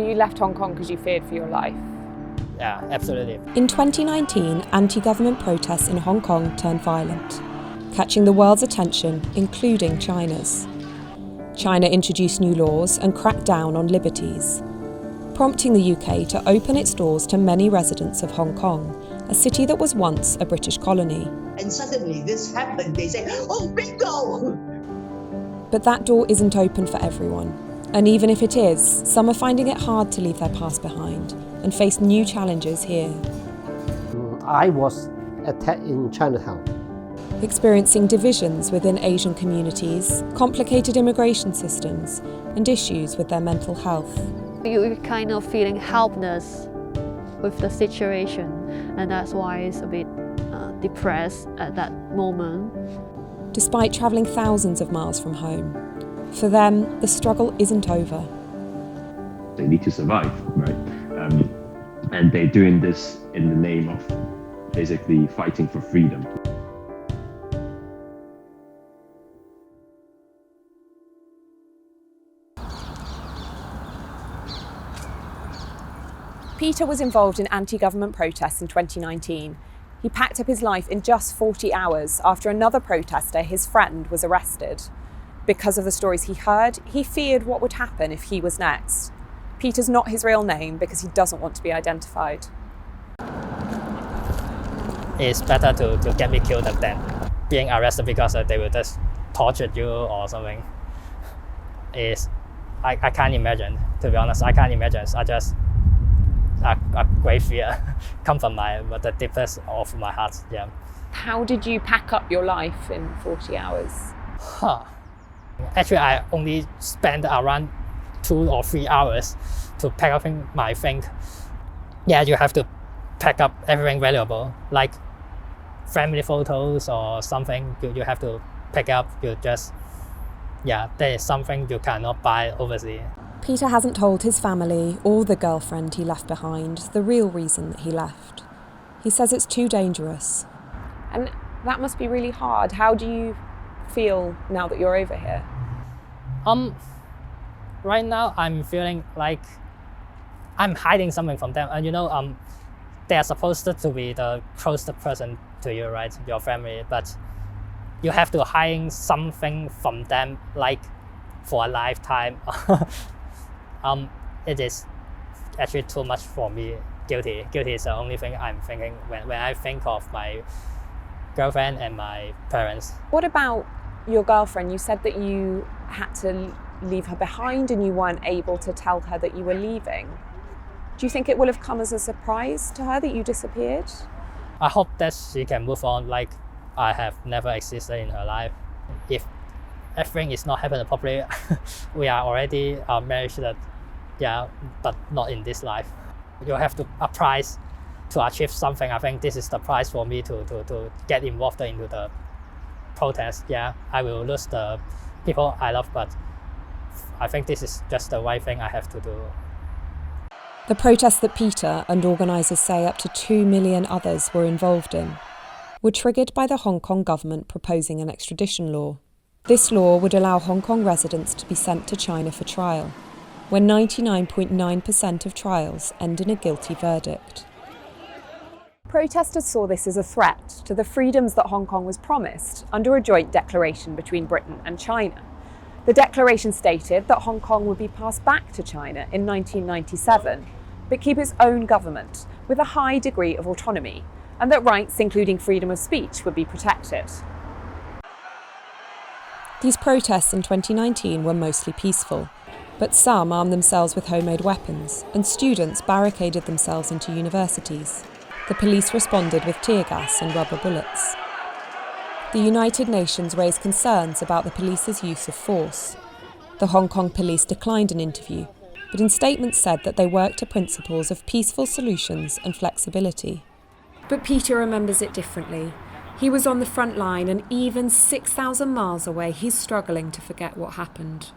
You left Hong Kong because you feared for your life? Yeah, absolutely. In 2019, anti-government protests in Hong Kong turned violent, catching the world's attention, including China's. China introduced new laws and cracked down on liberties, prompting the UK to open its doors to many residents of Hong Kong, a city that was once a British colony. And suddenly this happened, they say, oh, bingo! But that door isn't open for everyone. And even if it is, some are finding it hard to leave their past behind and face new challenges here. I was attacked in Chinatown. Experiencing divisions within Asian communities, complicated immigration systems, and issues with their mental health. You're kind of feeling helpless with the situation, and that's why it's a bit depressed at that moment. Despite travelling thousands of miles from home, for them, the struggle isn't over. They need to survive, right? And they're doing this in the name of basically fighting for freedom. Peter was involved in anti-government protests in 2019. He packed up his life in just 40 hours after another protester, his friend, was arrested. Because of the stories he heard, he feared what would happen if he was next. Peter's not his real name because he doesn't want to be identified. It's better to get me killed than being arrested because they will just torture you or something. I can't imagine, to be honest. I can't imagine. I just a great fear come from the deepest of my heart. Yeah. How did you pack up your life in 40 hours? Actually, I only spent around 2 or 3 hours to pack up my things. Yeah, you have to pack up everything valuable, like family photos or something. You have to pick up. There is something you cannot buy overseas. Peter hasn't told his family or the girlfriend he left behind the real reason that he left. He says it's too dangerous. And that must be really hard. How do you feel now that you're over here? Right now I'm feeling like I'm hiding something from them. And they are supposed to be the closest person to you, right? Your family, but you have to hide something from them, like for a lifetime. It is actually too much for me. Guilty is the only thing I'm thinking when I think of my girlfriend and my parents. What about your girlfriend? You said that you had to leave her behind and you weren't able to tell her that you were leaving. Do you think it will have come as a surprise to her that you disappeared? I hope that she can move on like I have never existed in her life. If everything is not happening properly, we are already married, but not in this life. You have to a price to achieve something. I think this is the price for me to get involved into the protest. Yeah, I will lose the people I love, but I think this is just the right thing I have to do. The protests that Peter and organisers say up to 2 million others were involved in were triggered by the Hong Kong government proposing an extradition law. This law would allow Hong Kong residents to be sent to China for trial, where 99.9% of trials end in a guilty verdict. Protesters saw this as a threat to the freedoms that Hong Kong was promised under a joint declaration between Britain and China. The declaration stated that Hong Kong would be passed back to China in 1997, but keep its own government with a high degree of autonomy, and that rights, including freedom of speech, would be protected. These protests in 2019 were mostly peaceful, but some armed themselves with homemade weapons, and students barricaded themselves into universities. The police responded with tear gas and rubber bullets. The United Nations raised concerns about the police's use of force. The Hong Kong police declined an interview, but in statements said that they worked to principles of peaceful solutions and flexibility. But Peter remembers it differently. He was on the front line, and even 6,000 miles away, he's struggling to forget what happened.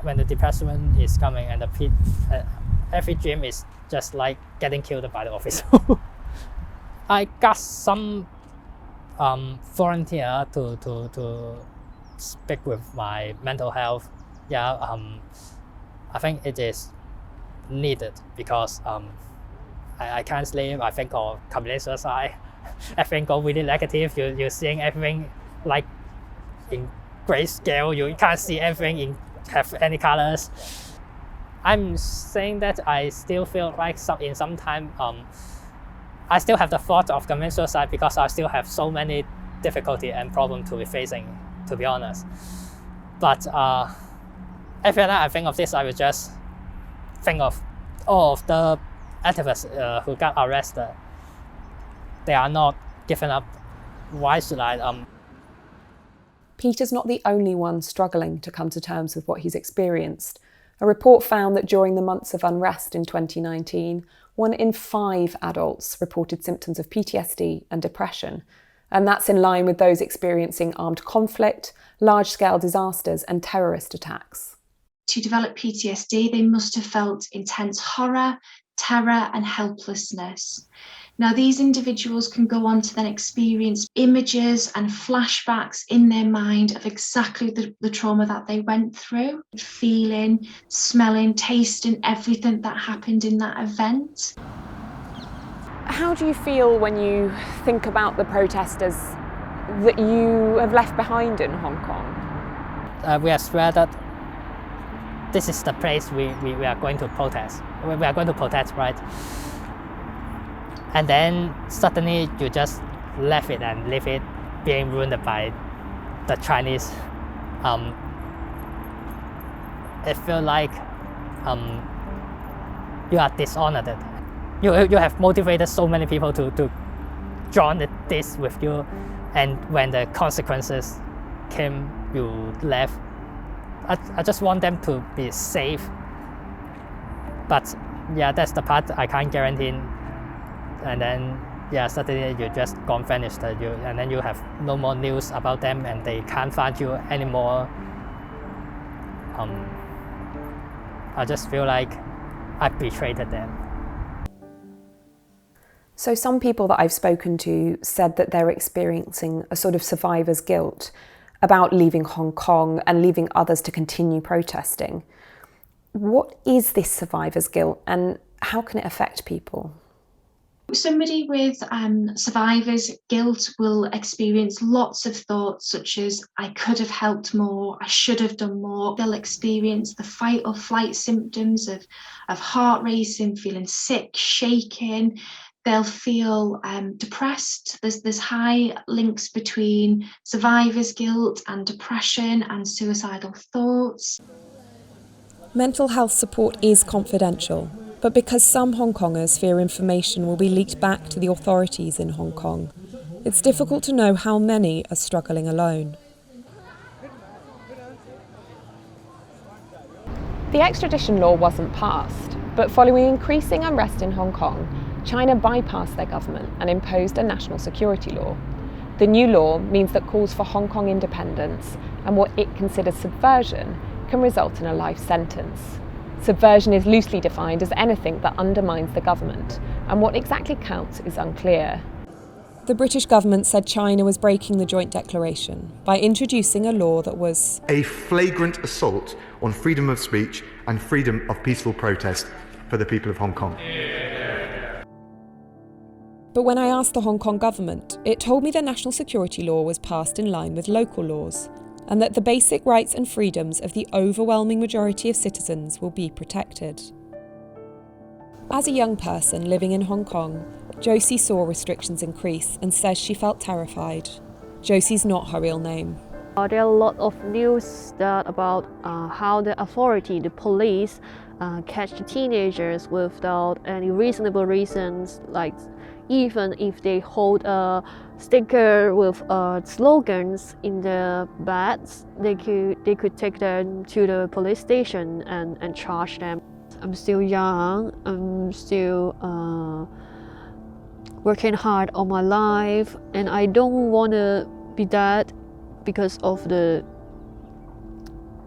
When the depression is coming and every dream is just like getting killed by the officer. I got some volunteer to speak with my mental health. I think it is needed because I can't sleep. I think of committing suicide. I think of really negative. You're seeing everything like in grayscale. You can't see everything have any colors. I'm saying that I still feel like in some time I still have the thought of committing suicide because I still have so many difficulty and problems to be facing, to be honest. But every time I think of this, I will just think of all of the activists who got arrested. They are not giving up. Why should I? Peter's not the only one struggling to come to terms with what he's experienced. A report found that during the months of unrest in 2019, 1 in 5 adults reported symptoms of PTSD and depression. And that's in line with those experiencing armed conflict, large-scale disasters and terrorist attacks. To develop PTSD, they must have felt intense horror, terror and helplessness. Now, these individuals can go on to then experience images and flashbacks in their mind of exactly the trauma that they went through, feeling, smelling, tasting everything that happened in that event. How do you feel when you think about the protesters that you have left behind in Hong Kong? We are swear that this is the place we are going to protest. We are going to protest, right? And then suddenly you just left it and leave it being ruined by the Chinese. It feels like you are dishonored. You have motivated so many people to join this with you, and when the consequences came, you left. I just want them to be safe. But yeah, that's the part I can't guarantee. And then suddenly you just gone vanished, and then you have no more news about them, and they can't find you anymore. I just feel like I betrayed them. So some people that I've spoken to said that they're experiencing a sort of survivor's guilt about leaving Hong Kong and leaving others to continue protesting. What is this survivor's guilt and how can it affect people? Somebody with survivor's guilt will experience lots of thoughts such as, I could have helped more, I should have done more. They'll experience the fight or flight symptoms of heart racing, feeling sick, shaking. They'll feel depressed. There's high links between survivor's guilt and depression and suicidal thoughts. Mental health support is confidential, but because some Hong Kongers fear information will be leaked back to the authorities in Hong Kong, it's difficult to know how many are struggling alone. The extradition law wasn't passed, but following increasing unrest in Hong Kong, China bypassed their government and imposed a national security law. The new law means that calls for Hong Kong independence and what it considers subversion can result in a life sentence. Subversion is loosely defined as anything that undermines the government, and what exactly counts is unclear. The British government said China was breaking the joint declaration by introducing a law that was a flagrant assault on freedom of speech and freedom of peaceful protest for the people of Hong Kong. But when I asked the Hong Kong government, it told me the national security law was passed in line with local laws, and that the basic rights and freedoms of the overwhelming majority of citizens will be protected. As a young person living in Hong Kong, Josie saw restrictions increase and says she felt terrified. Josie's not her real name. There are a lot of news about how the authority, the police, catch the teenagers without any reasonable reasons, like even if they hold a sticker with slogans in the bags, they could take them to the police station and charge them. I'm still young, I'm still working hard on my life, and I don't want to be that because of the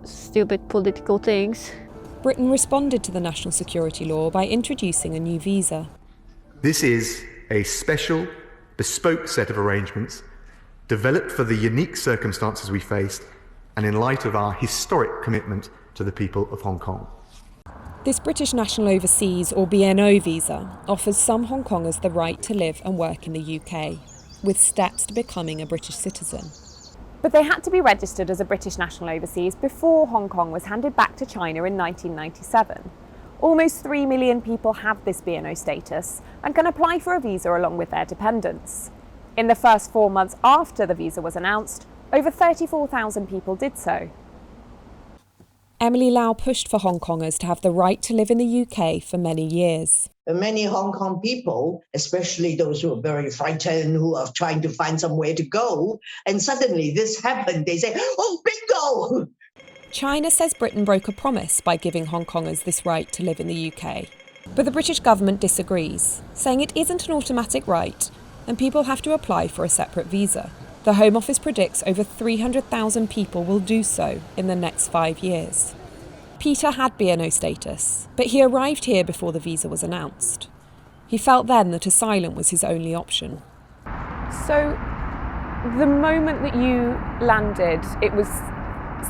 stupid political things. Britain responded to the national security law by introducing a new visa. This is a special, bespoke set of arrangements developed for the unique circumstances we faced and in light of our historic commitment to the people of Hong Kong. This British National Overseas, or BNO visa, offers some Hong Kongers the right to live and work in the UK, with steps to becoming a British citizen. But they had to be registered as a British national overseas before Hong Kong was handed back to China in 1997. Almost 3 million people have this BNO status and can apply for a visa along with their dependents. In the first 4 months after the visa was announced, over 34,000 people did so. Emily Lau pushed for Hong Kongers to have the right to live in the UK for many years. Many Hong Kong people, especially those who are very frightened, who are trying to find somewhere to go, and suddenly this happened, they say, oh, bingo! China says Britain broke a promise by giving Hong Kongers this right to live in the UK. But the British government disagrees, saying it isn't an automatic right and people have to apply for a separate visa. The Home Office predicts over 300,000 people will do so in the next 5 years. Peter had BNO status, but he arrived here before the visa was announced. He felt then that asylum was his only option. So, the moment that you landed,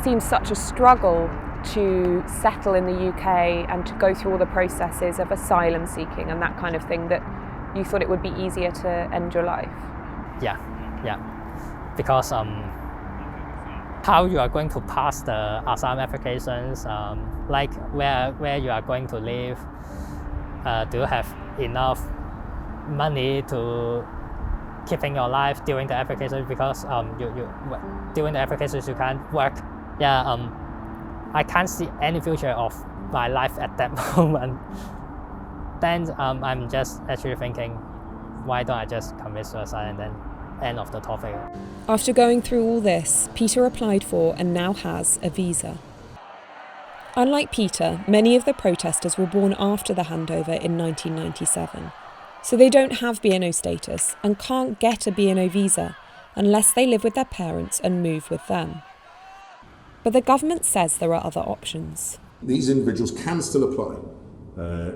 seemed such a struggle to settle in the UK and to go through all the processes of asylum seeking and that kind of thing, that you thought it would be easier to end your life? Yeah. Because how you are going to pass the asylum applications, like where you are going to live, do you have enough money to keeping your life during the application, because during the applications you can't work. I can't see any future of my life at that moment. Then I'm just actually thinking, why don't I just commit suicide and then end of the topic. After going through all this, Peter applied for and now has a visa. Unlike Peter, many of the protesters were born after the handover in 1997, so they don't have BNO status and can't get a BNO visa unless they live with their parents and move with them. But the government says there are other options. These individuals can still apply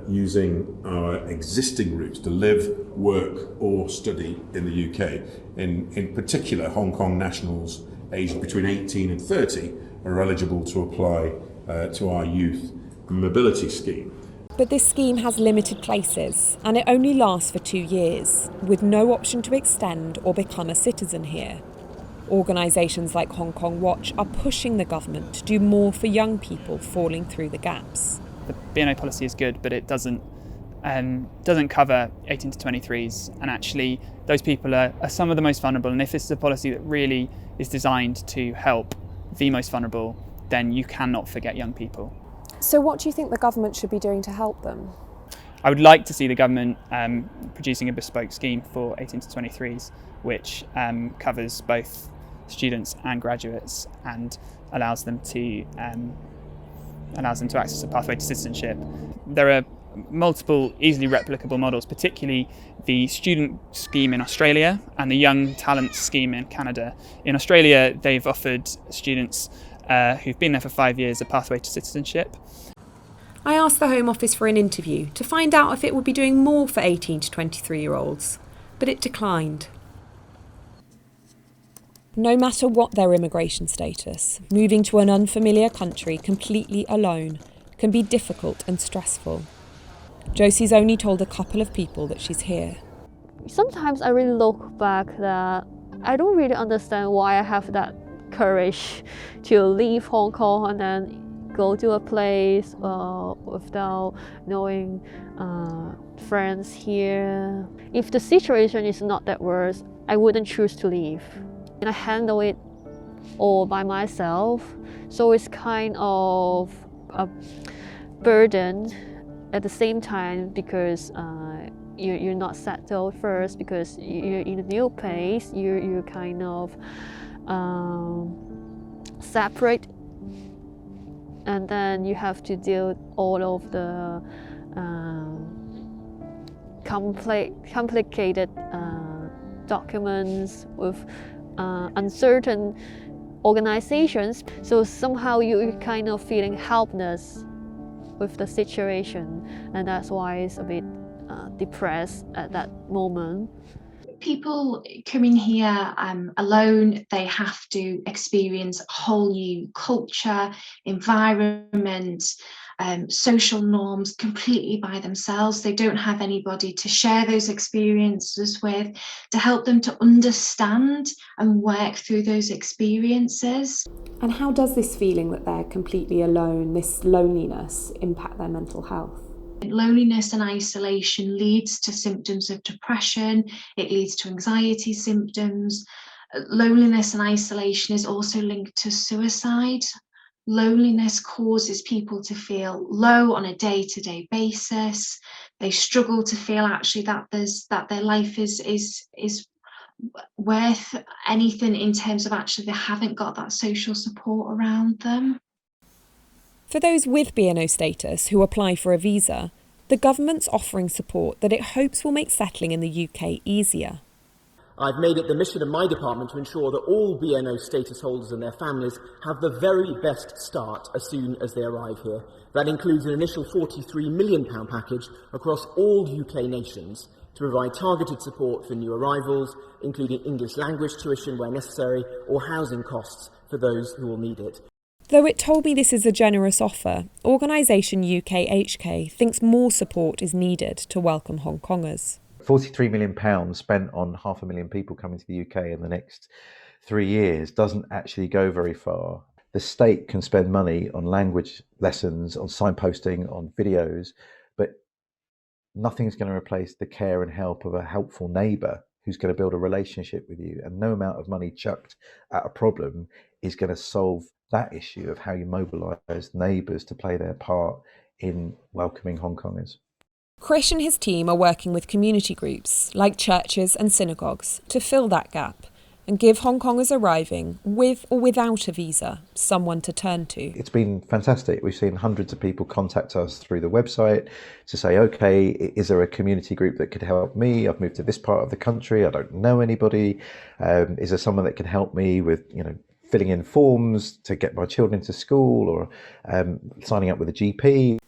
using our existing routes to live, work or study in the UK. In particular, Hong Kong nationals aged between 18 and 30 are eligible to apply to our youth mobility scheme. But this scheme has limited places and it only lasts for 2 years, with no option to extend or become a citizen here. Organisations like Hong Kong Watch are pushing the government to do more for young people falling through the gaps. The BNO policy is good, but it doesn't cover 18 to 23s, and actually those people are some of the most vulnerable, and if this is a policy that really is designed to help the most vulnerable, then you cannot forget young people. So what do you think the government should be doing to help them? I would like to see the government producing a bespoke scheme for 18 to 23s, which covers both students and graduates and allows them to access a pathway to citizenship. There are multiple easily replicable models, particularly the student scheme in Australia and the young talent scheme in Canada. In Australia, they've offered students who've been there for 5 years a pathway to citizenship. I asked the Home Office for an interview to find out if it would be doing more for 18 to 23-year-olds, but it declined. No matter what their immigration status, moving to an unfamiliar country completely alone can be difficult and stressful. Josie's only told a couple of people that she's here. Sometimes I really look back that I don't really understand why I have that courage to leave Hong Kong and then go to a place without knowing friends here. If the situation is not that worse, I wouldn't choose to leave. And I handle it all by myself, so it's kind of a burden at the same time, because you're not settled first, because you're in a new place, you're kind of separate, and then you have to deal with all of the complicated documents with uncertain organizations, so somehow you're kind of feeling helpless with the situation, and that's why it's a bit depressed at that moment. People coming here alone, they have to experience a whole new culture, environment, social norms completely by themselves. They don't have anybody to share those experiences with, to help them to understand and work through those experiences. And how does this feeling that they're completely alone, this loneliness, impact their mental health? Loneliness and isolation leads to symptoms of depression, it leads to anxiety symptoms. Loneliness and isolation is also linked to suicide. Loneliness causes people to feel low on a day-to-day basis. They struggle to feel actually that their life is worth anything in terms of actually they haven't got that social support around them. For those with BNO status who apply for a visa, the government's offering support that it hopes will make settling in the UK easier. I've made it the mission of my department to ensure that all BNO status holders and their families have the very best start as soon as they arrive here. That includes an initial £43 million package across all UK nations to provide targeted support for new arrivals, including English language tuition where necessary or housing costs for those who will need it. Though it told me this is a generous offer, organisation UKHK thinks more support is needed to welcome Hong Kongers. £43 million spent on 500,000 people coming to the UK in the next 3 years doesn't actually go very far. The state can spend money on language lessons, on signposting, on videos, but nothing's going to replace the care and help of a helpful neighbour who's going to build a relationship with you. And no amount of money chucked at a problem is going to solve that issue of how you mobilise neighbours to play their part in welcoming Hong Kongers. Krish and his team are working with community groups, like churches and synagogues, to fill that gap and give Hong Kongers arriving, with or without a visa, someone to turn to. It's been fantastic. We've seen hundreds of people contact us through the website to say, okay, is there a community group that could help me? I've moved to this part of the country. I don't know anybody. Is there someone that can help me with, filling in forms to get my children to school, or signing up with a GP?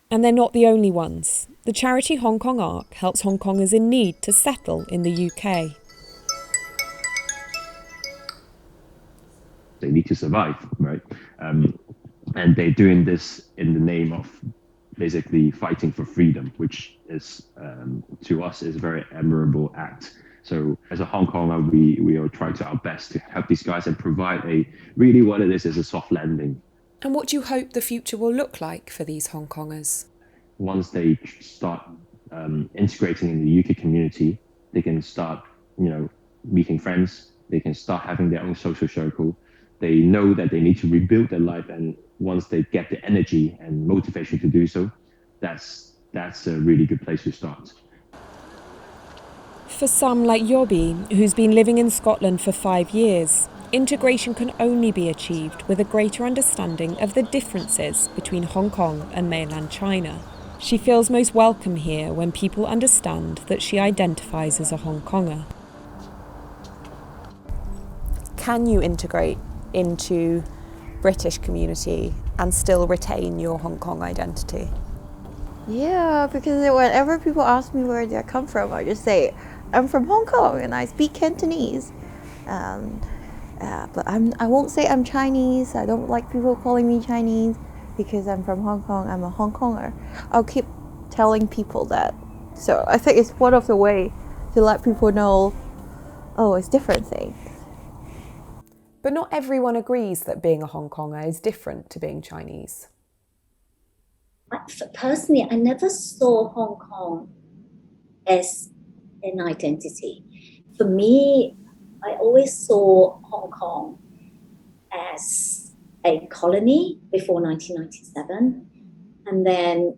And they're not the only ones. The charity Hong Kong Arc helps Hong Kongers in need to settle in the UK. They need to survive, right? And they're doing this in the name of basically fighting for freedom, which is, to us, is a very admirable act. So as a Hong Konger, we are trying to our best to help these guys and provide really what it is a soft landing. And what do you hope the future will look like for these Hong Kongers? Once they start integrating in the UK community, they can start, meeting friends. They can start having their own social circle. They know that they need to rebuild their life, and once they get the energy and motivation to do so, that's a really good place to start. For some like Yobi, who's been living in Scotland for 5 years, integration can only be achieved with a greater understanding of the differences between Hong Kong and mainland China. She feels most welcome here when people understand that she identifies as a Hong Konger. Can you integrate into British community and still retain your Hong Kong identity? Yeah, because whenever people ask me where I come from, I just say, I'm from Hong Kong and I speak Cantonese. But I won't say I'm Chinese. I don't like people calling me Chinese because I'm from Hong Kong. I'm a Hong Konger. I'll keep telling people that. So I think it's one of the ways to let people know, it's different things. But not everyone agrees that being a Hong Konger is different to being Chinese. Personally, I never saw Hong Kong as an identity. For me, I always saw Hong Kong as a colony before 1997, and then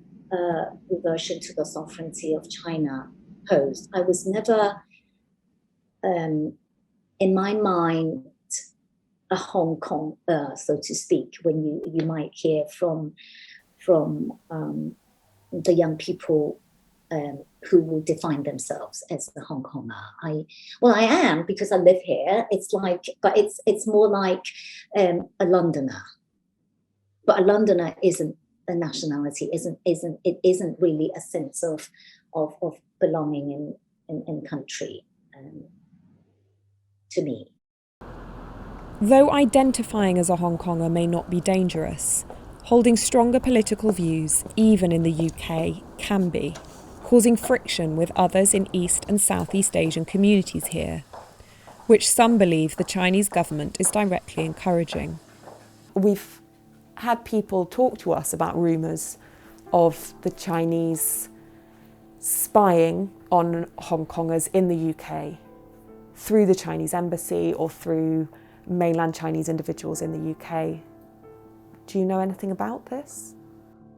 reversion to the sovereignty of China post. I was never, in my mind, a Hong Kong, so to speak, when you might hear from the young people who will define themselves as the Hong Konger. I am, because I live here. But it's more like a Londoner. But a Londoner isn't a nationality. It isn't really a sense of belonging and country to me. Though identifying as a Hong Konger may not be dangerous, holding stronger political views, even in the UK, can be, causing friction with others in East and Southeast Asian communities here, which some believe the Chinese government is directly encouraging. We've had people talk to us about rumours of the Chinese spying on Hong Kongers in the UK through the Chinese embassy or through mainland Chinese individuals in the UK. Do you know anything about this?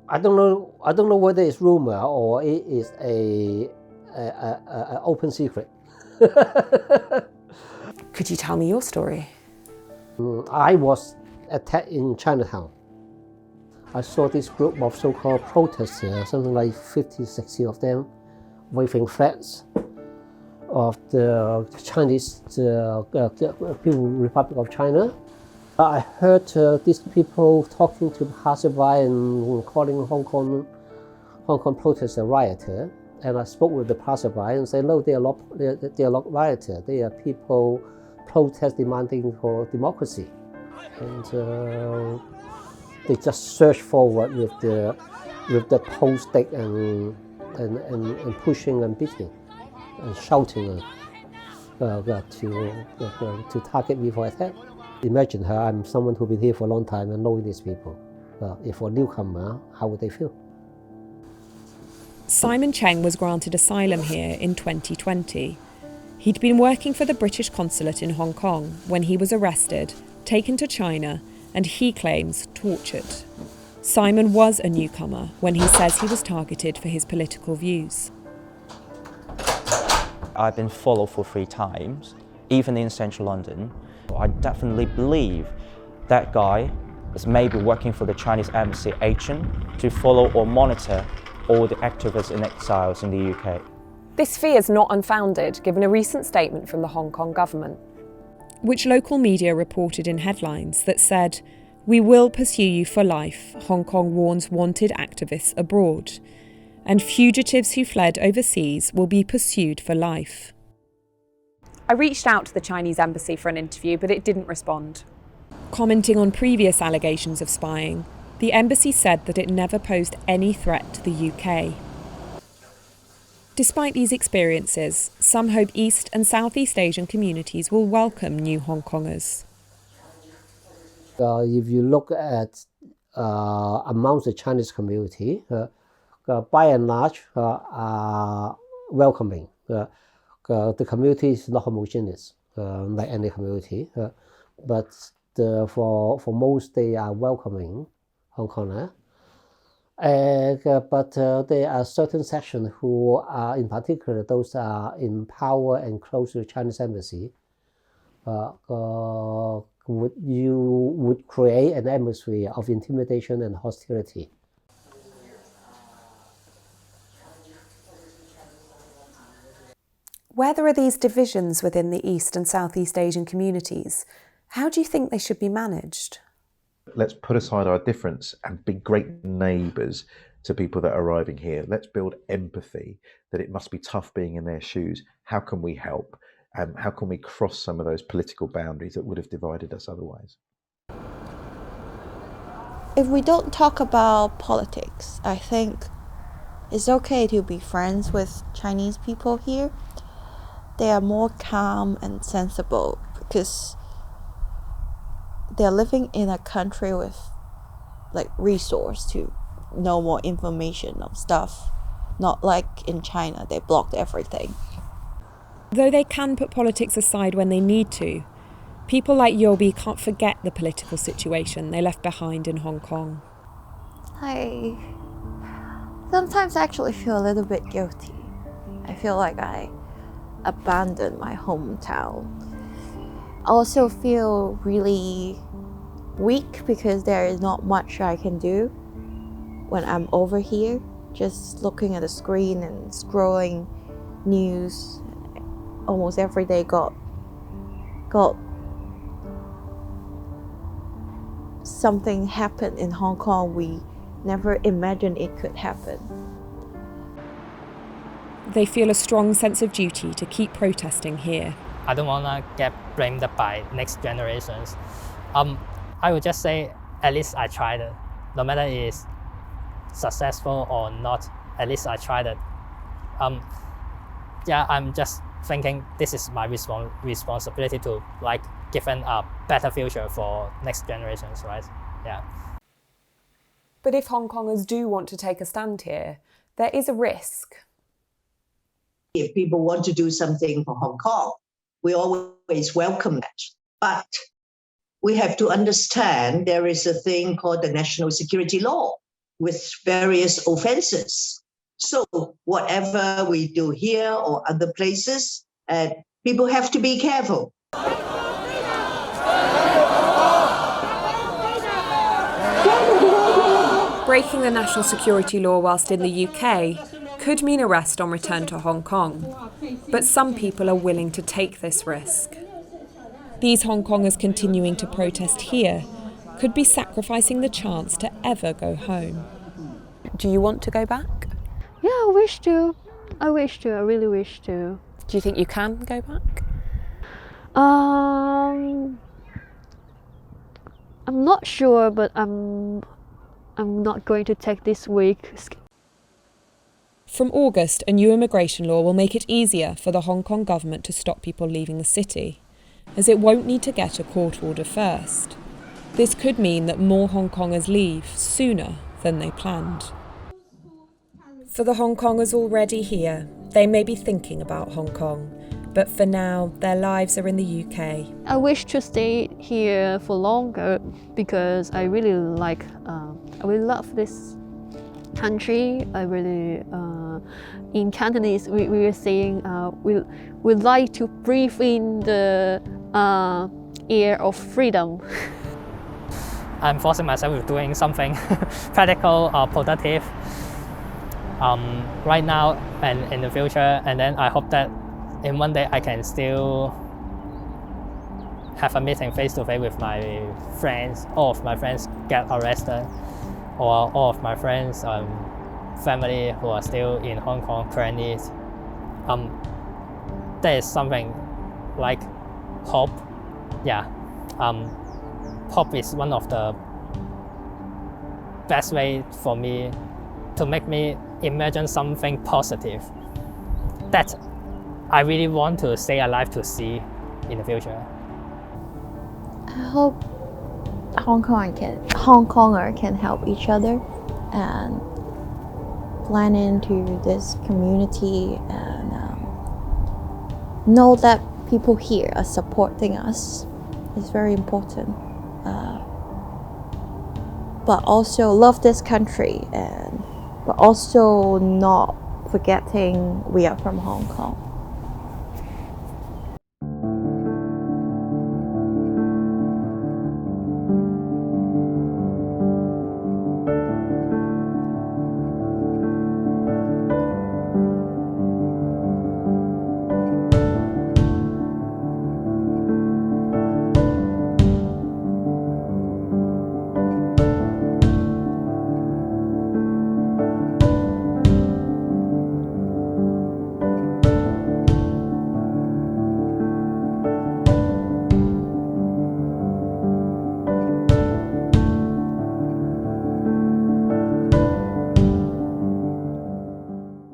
I don't know whether it's rumor or it is a open secret. Could you tell me your story? I was attacked in Chinatown. I saw this group of so-called protesters, something like 50, 60 of them, waving flags of the Chinese People's Republic of China. I heard these people talking to passerby and calling Hong Kong protesters a rioter. And I spoke with the passerby and said, no, they are not rioters. They are people protest demanding for democracy. And they just surged forward with the pole stick and pushing and beating and shouting to target me for attack. Imagine I'm someone who's been here for a long time and knowing these people. If a newcomer, how would they feel? Simon Cheng was granted asylum here in 2020. He'd been working for the British consulate in Hong Kong when he was arrested, taken to China, and he claims tortured. Simon was a newcomer when he says he was targeted for his political views. I've been followed for 3 times, even in central London. I definitely believe that guy is maybe working for the Chinese embassy agent to follow or monitor all the activists in exiles in the UK. This fear is not unfounded, given a recent statement from the Hong Kong government, which local media reported in headlines that said, "We will pursue you for life," Hong Kong warns wanted activists abroad, and fugitives who fled overseas will be pursued for life. I reached out to the Chinese embassy for an interview, but it didn't respond. Commenting on previous allegations of spying, the embassy said that it never posed any threat to the UK. Despite these experiences, some hope East and Southeast Asian communities will welcome new Hong Kongers. If you look at amongst the Chinese community, by and large are welcoming. The community is not homogeneous like any community, but for most they are welcoming Hong Konger. But there are certain sections who are, in particular, those are in power and close to the Chinese embassy, would create an atmosphere of intimidation and hostility. Where there are these divisions within the East and Southeast Asian communities, how do you think they should be managed? Let's put aside our difference and be great neighbours to people that are arriving here. Let's build empathy, that it must be tough being in their shoes. How can we help? How can we cross some of those political boundaries that would have divided us otherwise? If we don't talk about politics, I think it's okay to be friends with Chinese people here. They are more calm and sensible because they're living in a country with like resource to know more information of stuff. Not like in China, they blocked everything. Though they can put politics aside when they need to, people like Yobi can't forget the political situation they left behind in Hong Kong. I sometimes actually feel a little bit guilty. I feel like I abandoned my hometown. I also feel really weak because there is not much I can do when I'm over here. Just looking at the screen and scrolling news almost every day got something happened in Hong Kong we never imagined it could happen. they feel a strong sense of duty to keep protesting here. I don't want to get blamed by next generations. I would just say, at least I tried it. No matter it's successful or not, at least I tried it. Yeah, I'm just thinking this is my responsibility to give them a better future for next generations, right? Yeah. But if Hong Kongers do want to take a stand here, there is a risk. If people want to do something for Hong Kong, we always welcome that. But we have to understand there is a thing called the national security law with various offenses. So whatever we do here or other places, people have to be careful. Breaking the national security law whilst in the UK could mean arrest on return to Hong Kong, but some people are willing to take this risk. These Hong Kongers continuing to protest here could be sacrificing the chance to ever go home. Do you want to go back? Yeah, I wish to. I really wish to. Do you think you can go back? I'm not sure, but I'm not going to take this week. From August, a new immigration law will make it easier for the Hong Kong government to stop people leaving the city, as it won't need to get a court order first. This could mean that more Hong Kongers leave sooner than they planned. For the Hong Kongers already here, they may be thinking about Hong Kong, but for now, their lives are in the UK. I wish to stay here for longer because I really love this country. I really, in Cantonese, we were saying we like to breathe in the air of freedom. I'm forcing myself with doing something practical or productive right now and in the future, and then I hope that in one day I can still have a meeting face-to-face with my friends. All of my friends get arrested, or all of my friends, family who are still in Hong Kong currently. There is something like hope. Yeah, hope is one of the best way for me to make me imagine something positive that I really want to stay alive to see in the future. I hope Hong Konger can help each other and blend into this community and know that people here are supporting us. It's very important. But also love this country, but also not forgetting we are from Hong Kong.